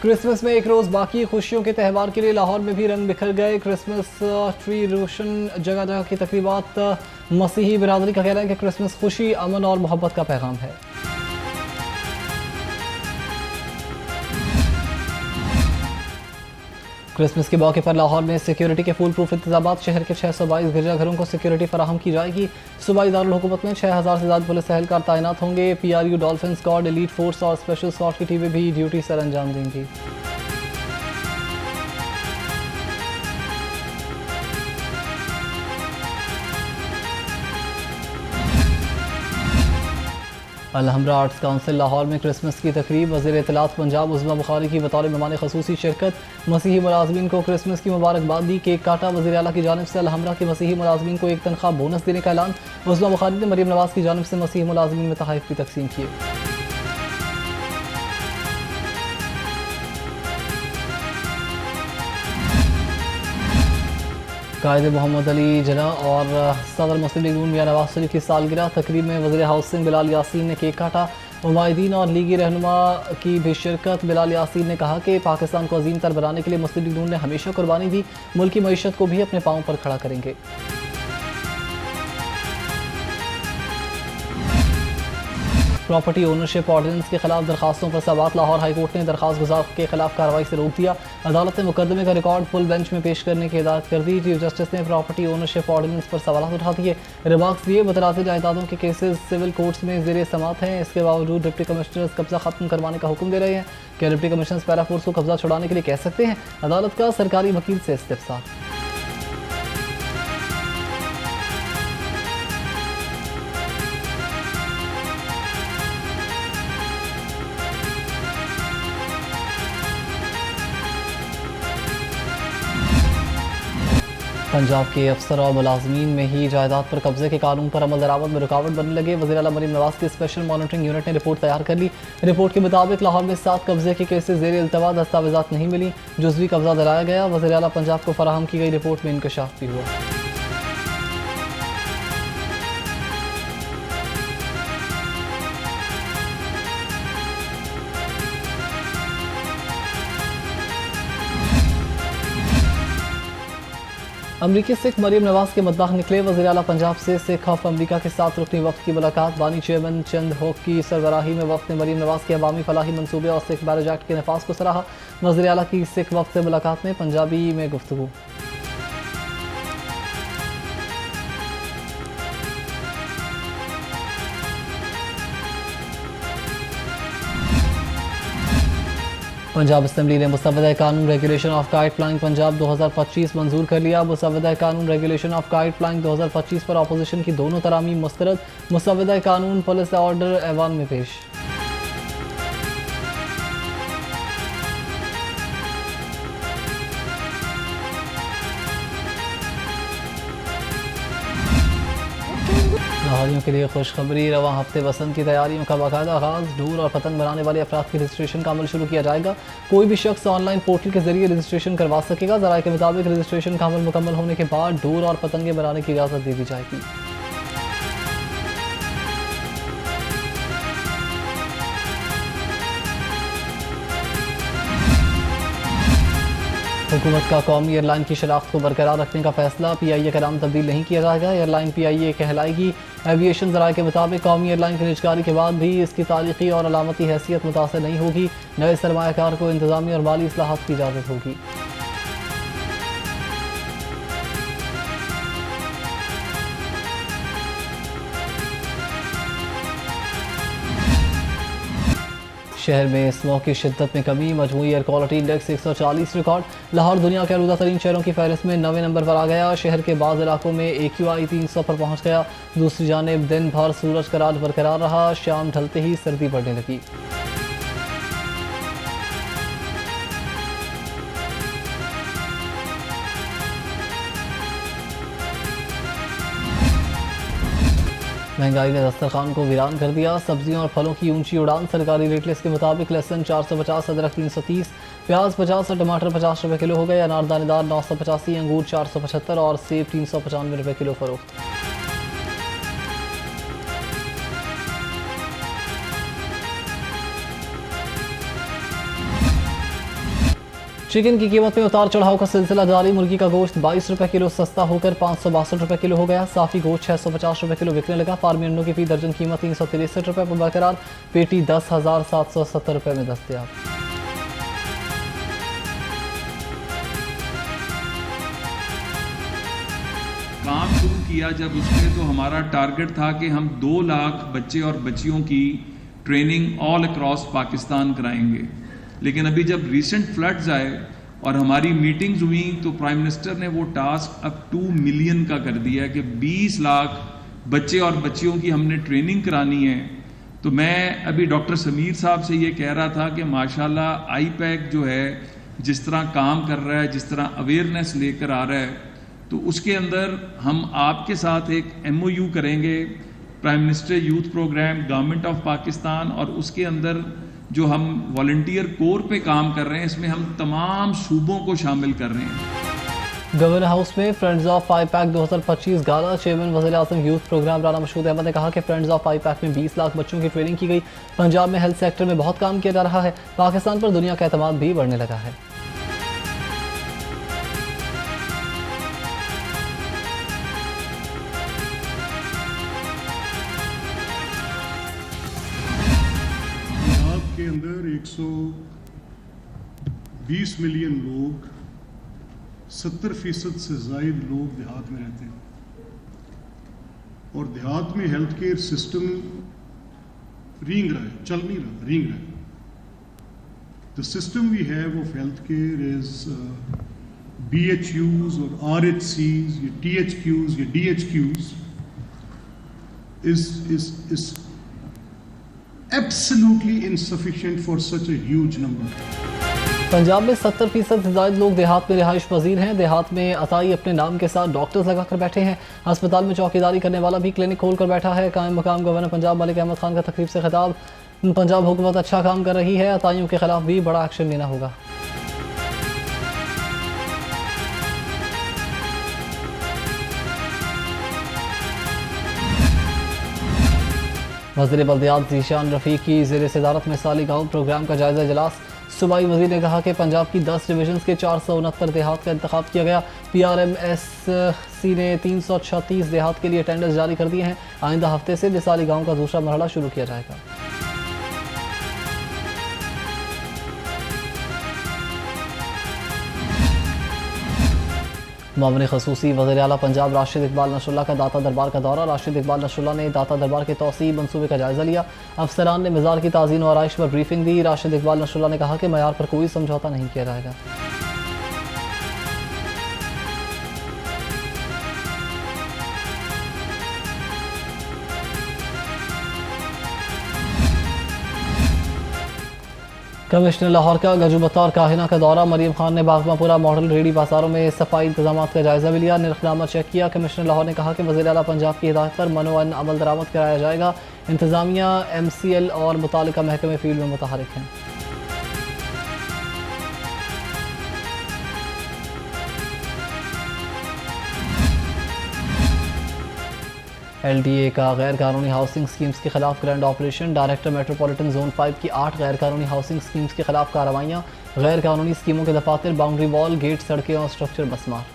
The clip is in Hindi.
क्रिसमस में एक रोज़ बाकी खुशियों के त्यौहार के लिए लाहौर में भी रंग बिखर गए। क्रिसमस ट्री रोशन, जगह जगह की तकरीबात। मसीही बिरादरी का कहना है कि क्रिसमस खुशी, अमन और मोहब्बत का पैगाम है। क्रिसमस के मौके पर लाहौर में सिक्योरिटी के फुल प्रूफ इंतजाम। शहर के 622 गिरजाघरों को सिक्योरिटी फराहम की जाएगी। सूबाई दारुल हुकूमत में 6000 से ज़्यादा पुलिस एहलकार तैनात होंगे। PRU, dolphin squad, elite force और स्पेशल स्क्वाड की टीमें भी ड्यूटी सर अंजाम देंगी। अलहमरा आर्ट्स काउंसिल लाहौर में क्रिसमस की तकरीब। वज़ीर इत्तलात पंजाब उज़्मा बुखारी की बतौर मेहमान ख़ुसूसी शिरकत। मसीही मुलाज़मीन को क्रिसमस की मुबारकबाद दी। केक काटा। वज़ीर आला की जानिब से अलहमरा के मसीही मुलाज़मीन को एक तनख्वाह बोनस देने का ऐलान। उज़्मा बुखारी ने मरीम नवाज़ की जानिब से मसीही मुलाज़मीन में तोहफ़े भी तकसीम किए। कायदे मोहम्मद अली जना और सदर मुस्लिम लीग नून मियां नवाज शरीफ की सालगिरह तकरीब में वज़ीर हाउसिंग बिलाल यासीन ने केक काटा। उमायदीन और लीगी रहनुमा की भी शिरकत। बिलाल यासीन ने कहा कि पाकिस्तान को अजीम तर बनाने के लिए मुस्लिम लीग नून ने हमेशा कुर्बानी दी। मुल्क की मईशत को भी अपने पाँव पर खड़ा करेंगे। प्रॉपर्टी ओनरशिप ऑर्डिनेंस के खिलाफ दरखास्तों पर समाअत। लाहौर हाईकोर्ट ने दरखास्त गुजार के खिलाफ कार्रवाई से रोक दिया। अदालत ने मुकदमे का रिकॉर्ड फुल बेंच में पेश करने की हिदायत कर दी। चीफ जस्टिस ने प्रॉपर्टी ओनरशिप ऑर्डिनेंस पर सवाल उठा दिए। रिमार्क्स दिए मुतराज़िल जायदादों के केसेस सिविल कोर्ट्स में ज़ेर समाअत हैं। इसके बावजूद डिप्टी कमिश्नर्स कब्जा खत्म करवाने का हुक्म दे रहे हैं। क्या डिप्टी कमिश्नर्स पैरा फोर्स को कब्जा छुड़ाने के लिए कह सकते हैं? अदालत का सरकारी वकील से इस्तिफसार। पंजाब के अफसर और मुलाजमीन में ही जायदाद पर कब्जे के कानून पर अमल दरामद में रुकावट बनने लगे। वज़ीर आला मरीम नवाज की स्पेशल मॉनिटरिंग यूनिट ने रिपोर्ट तैयार कर ली। रिपोर्ट के मुताबिक लाहौर में 7 कब्जे के केसेस ज़ेर इल्तवा, दस्तावेजात नहीं मिली, जुज़वी कब्जा दिलाया गया। वज़ीर आला पंजाब को फराहम की गई रिपोर्ट में इंकशाफ भी हुआ। अमरीकी सिख मरीम नवाज के मद्दाह निकले। वज़ीर आला पंजाब से सिख ऑफ अमरीका के साथ रुकनी वक्त की मुलाकात। बानी चेयरमैन चंद होक की सरबराही में वक्त ने मरीम नवाज के अवामी फलाही मनसूबे और सिख मैरिज एक्ट के नफाज को सराहा। वज़ीर आला की सिख वक्त से मुलाकात में पंजाबी में गुफ्तगू। पंजाब असम्बली ने मुसव्वदा कानून regulation of kite flying Punjab 2025 मंजूर कर लिया। मुसव्वदा कानून रेगुलेशन ऑफ काइट फ्लाइंग 2025 पर अपोजिशन की दोनों तरामीम मुस्तरद। मुसव्वदा कानून पुलिस ऑर्डर ऐवान में पेश। लाहौरियों के लिए खुशखबरी। रवां हफ्ते बसंत की तैयारियों का बाकायदा आगाज। ढूल और पतंग बनाने वाले अफराद की रजिस्ट्रेशन का अमल शुरू किया जाएगा। कोई भी शख्स ऑनलाइन पोर्टल के जरिए रजिस्ट्रेशन करवा सकेगा। ज़राए के मुताबिक रजिस्ट्रेशन का अमल मुकम्मल होने के बाद ढूल और पतंगे बनाने की इजाज़त दे दी जाएगी। हुकूमत का कौमी एयरलाइन की शनाख्त को बरकरार रखने का फैसला। PIA का नाम तब्दील नहीं किया जाएगा। एयरलाइन PIA कहलाएगी। एविएशन ज़राए के मुताबिक कौमी एयरलाइन की निजकारी के बाद भी इसकी तारीखी और अलामती हैसियत मुतासर नहीं होगी। नए सरमायाकार को इंतजामी और माली इस्लाहात की इजाज़त होगी। शहर में स्मॉग की शिद्दत में कमी। मजमूई air quality index 140 record. Lahore दुनिया के आलूदा तरीन शहरों की फहरिस्त में 9वें नंबर पर आ गया। शहर के बाज़ इलाकों में AQI 300 पर पहुँच गया। दूसरी जानिब दिन भर सूरज का राज बरकरार रहा। शाम ढलते ही सर्दी बढ़ने लगी। महंगाई ने दस्तरखान को वीरान कर दिया। सब्जियों और फलों की ऊंची उड़ान। सरकारी रेट लिस्ट के मुताबिक लहसुन 450, अदरक 330, प्याज 50 और टमाटर 50 रुपये किलो हो गए। अनार दानेदार 985, अंगूर 475 और सेब 395 रुपये किलो फरोख्त। चिकन की कीमत में उतार चढ़ाव का सिलसिला जारी। मुर्गी का गोश्त 22 रुपये किलो सस्ता होकर 562 रुपये किलो हो गया। साफी गोश्त 650 रुपये किलो बिकने लगा। फार्मी अंडों की फी दर्जन कीमत 363 रुपये पर बरकरार। पेटी 10,770 रुपये में दस्तयाब। काम शुरू किया जब उसमें तो हमारा टारगेट था कि हम 2 लाख बच्चे और बच्चियों की ट्रेनिंग ऑल अक्रॉस पाकिस्तान कराएंगे। लेकिन अभी जब रिसेंट फ्लड्स आए और हमारी मीटिंग्स हुई तो प्राइम मिनिस्टर ने वो टास्क अब 2 मिलियन का कर दिया कि 20 लाख बच्चे और बच्चियों की हमने ट्रेनिंग करानी है। तो मैं अभी डॉक्टर समीर साहब से ये कह रहा था कि माशाल्लाह आईपैक जो है जिस तरह काम कर रहा है, जिस तरह अवेयरनेस लेकर आ रहा है, तो उसके अंदर हम आपके साथ एक MOU करेंगे, prime minister youth programme, government of Pakistan, और उसके अंदर जो हम वॉलंटियर कोर पे काम कर रहे हैं इसमें हम तमाम सूबों को शामिल कर रहे हैं। गवर्नर हाउस में friends of IUPAC 2025 gala. Chairman वज़ीर आज़म यूथ प्रोग्राम राना मशहूद अहमद ने कहा कि फ्रेंड्स ऑफ आईपैक में 20 लाख बच्चों की ट्रेनिंग की गई। पंजाब में हेल्थ सेक्टर में बहुत काम किया जा रहा है। पाकिस्तान पर दुनिया का एतमाद भी बढ़ने लगा है। के अंदर 120 मिलियन लोग, 70% से ज़ायद लोग देहात में रहते हैं और देहात में हेल्थ केयर सिस्टम रींग रहा है, चल नहीं रहा, रींग रहा है। The system we have of health care is BHUs और RHCs, ये THQs, ये DHQs is absolutely insufficient for such a huge number. Punjab में 70% से ज़ायद लोग देहात में रिहाइश पजीर हैं। देहात में अताई अपने नाम के साथ डॉक्टर्स लगा कर बैठे हैं। अस्पताल में चौकीदारी करने वाला भी क्लिनिक खोल कर बैठा है। कायम मकाम गवर्नर पंजाब मलिक अहमद खान का तकरीब से खिताब। पंजाब हुकूमत अच्छा काम कर रही है, अताइयों के खिलाफ भी बड़ा एक्शन लेना होगा। वज़ीर बल्दियात ज़ीशान रफ़ीक की ज़ेर सदारत में साली गाँव प्रोग्राम का जायज़ा इजलास। सूबाई वज़ीर ने कहा कि पंजाब की 10 डिवीजन्स के 469 देहात का इंतखाब किया गया। PRMSC ने 336 देहात के लिए टेंडर्स जारी कर दिए हैं। आइंदा हफ्ते से मिसाली गाँव का दूसरा मरहला शुरू किया जाएगा। मामले खसूसी वज़ीर आला पंजाब राशिद इकबाल नसरुल्लाह का दाता दरबार का दौरा। राशिद इकबाल नसरुल्लाह ने दाता दरबार के तौसीब मंसूबे का जायज़ा लिया। अफसरान ने मज़ार की ताज़ीन और आराइश पर ब्रीफिंग दी। राशिद इकबाल नसरुल्लाह ने कहा कि मयार पर कोई समझौता नहीं किया जाएगा। कमिश्नर लाहौर का गजूबता और काहिना का दौरा। मरीम खान ने बागमापुरा मॉडल रेडी बाजारों में सफाई इंतजाम का जायजा भी लिया। निर्खनामा चेक किया। कमिश्नर लाहौर ने कहा कि वज़ीर आला पंजाब की हिदायत पर मनोअन अमल दरामद कराया जाएगा। इंतजामिया, MCL और मुतालिका महकमे फील्ड में मुतहरिक हैं। LDA का गैर कानूनी हाउसिंग स्कीम्स के खिलाफ grand operation. Director metropolitan zone 5 की 8 गैर कानूनी हाउसिंग स्कीम्स के खिलाफ कार्रवाइयाँ। गैर कानूनी स्कीमों के दफातर, बाउंड्री वॉल, गेट, सड़कें और स्ट्रक्चर मसमार।